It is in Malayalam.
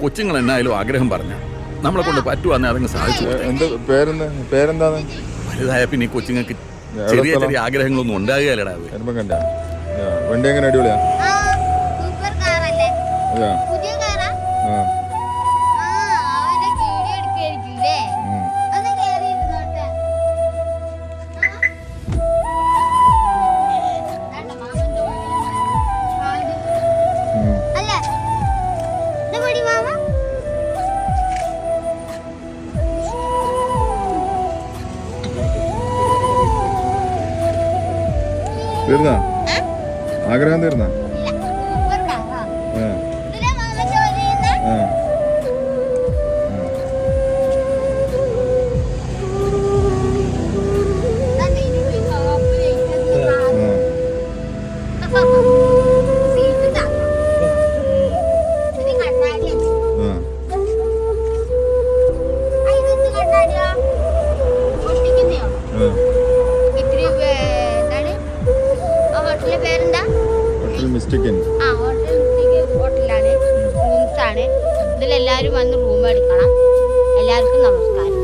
കൊച്ചുങ്ങൾ എന്നായാലും ആഗ്രഹം പറഞ്ഞ നമ്മളെ കൊണ്ട് പറ്റുവാന്നെ അതങ്ങ് സാധിച്ചു. പേരെന്താണ്? വലുതായ പിന്നെ ഈ കൊച്ചുങ്ങൾക്ക് ചെറിയ ചെറിയ ആഗ്രഹങ്ങളൊന്നും ഉണ്ടാകുകയല്ലടാ. വണ്ടി എങ്ങനെ അടിപൊളിയാ? തീർന്നാ ആഗ്രഹം? തീർന്നാ? ഹോട്ടലാണ്. ഇതിലെല്ലാവരും വന്ന് റൂം എടുക്കണം. എല്ലാവർക്കും നമസ്കാരം.